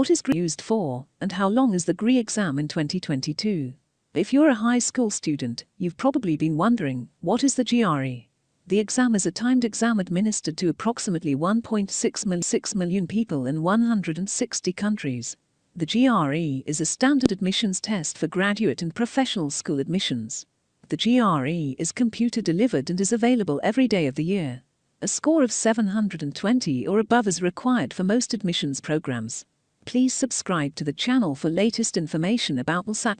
What is GRE used for, and how long is the GRE exam in 2022? If you're a high school student, you've probably been wondering, what is the GRE? The exam is a timed exam administered to approximately 1.6 million people in 160 countries. The GRE is a standard admissions test for graduate and professional school admissions. The GRE is computer-delivered and is available every day of the year. A score of 720 or above is required for most admissions programs. Please subscribe to the channel for latest information about LSAT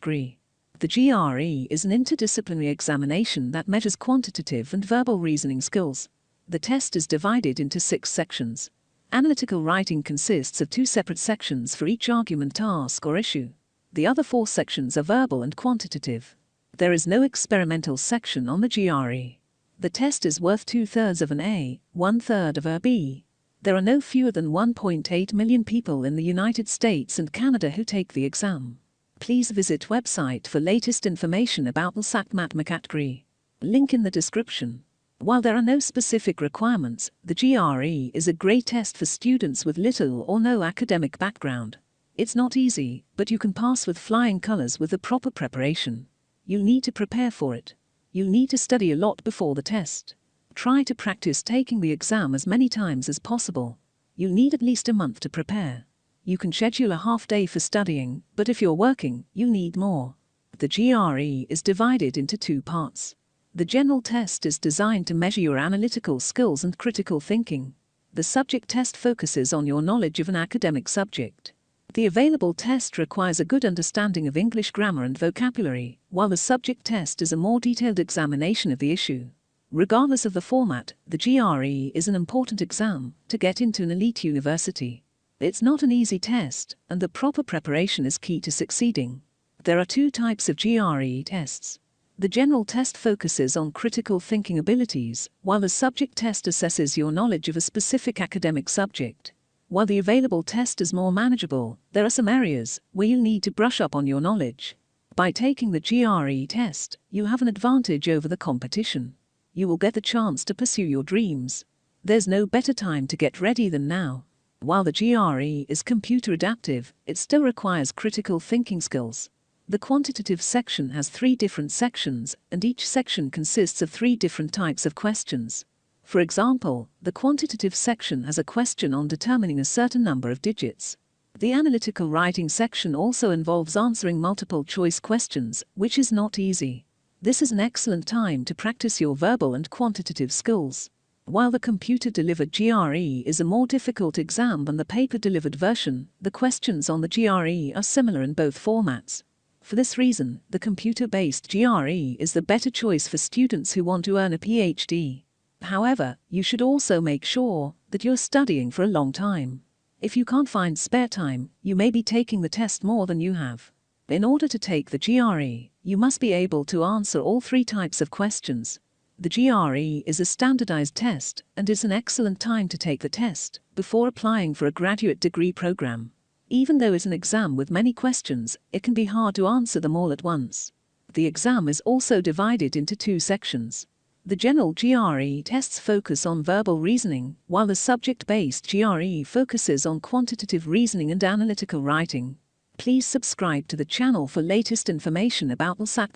GRE. The GRE is an interdisciplinary examination that measures quantitative and verbal reasoning skills. The test is divided into 6 sections. Analytical writing consists of 2 separate sections for each argument, task, or issue. The other 4 sections are verbal and quantitative. There is no experimental section on the GRE. The test is worth 2/3 of an A, 1/3 of a B. There are no fewer than 1.8 million people in the United States and Canada who take the exam. Please visit website for latest information about LSAT GRE. Link in the description. While there are no specific requirements, the GRE is a great test for students with little or no academic background. It's not easy, but you can pass with flying colors with the proper preparation. You'll need to prepare for it. You'll need to study a lot before the test. Try to practice taking the exam as many times as possible. You'll need at least a month to prepare. You can schedule a half day for studying, but if you're working, you'll need more. The GRE is divided into 2 parts. The general test is designed to measure your analytical skills and critical thinking. The subject test focuses on your knowledge of an academic subject. The available test requires a good understanding of English grammar and vocabulary, while the subject test is a more detailed examination of the issue. Regardless of the format, the GRE is an important exam to get into an elite university. It's not an easy test, and the proper preparation is key to succeeding. There are 2 types of GRE tests. The general test focuses on critical thinking abilities, while the subject test assesses your knowledge of a specific academic subject. While the available test is more manageable, there are some areas where you'll need to brush up on your knowledge. By taking the GRE test, you have an advantage over the competition. You will get the chance to pursue your dreams. There's no better time to get ready than now. While the GRE is computer adaptive, it still requires critical thinking skills. The quantitative section has 3 different sections, and each section consists of 3 different types of questions. For example, the quantitative section has a question on determining a certain number of digits. The analytical writing section also involves answering multiple choice questions, which is not easy. This is an excellent time to practice your verbal and quantitative skills. While the computer-delivered GRE is a more difficult exam than the paper-delivered version, the questions on the GRE are similar in both formats. For this reason, the computer-based GRE is the better choice for students who want to earn a PhD. However, you should also make sure that you're studying for a long time. If you can't find spare time, you may be taking the test more than you have. In order to take the GRE, you must be able to answer all 3 types of questions. The GRE is a standardized test and is an excellent time to take the test before applying for a graduate degree program. Even though it's an exam with many questions, it can be hard to answer them all at once. The exam is also divided into 2 sections. The general GRE tests focus on verbal reasoning, while the subject-based GRE focuses on quantitative reasoning and analytical writing. Please subscribe to the channel for latest information about LSAT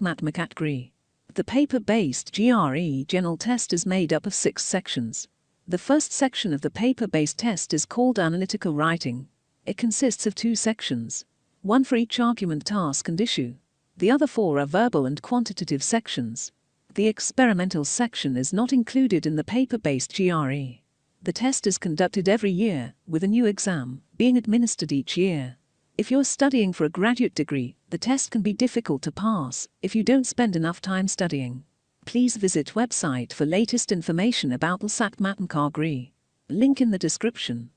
GRE. The paper-based GRE general test is made up of 6 sections. The first section of the paper-based test is called analytical writing. It consists of 2 sections, 1 for each argument, task, and issue. The other 4 are verbal and quantitative sections. The experimental section is not included in the paper-based GRE. The test is conducted every year, with a new exam being administered each year. If you're studying for a graduate degree, the test can be difficult to pass if you don't spend enough time studying. Please visit website for latest information about LSAT GRE. Link in the description.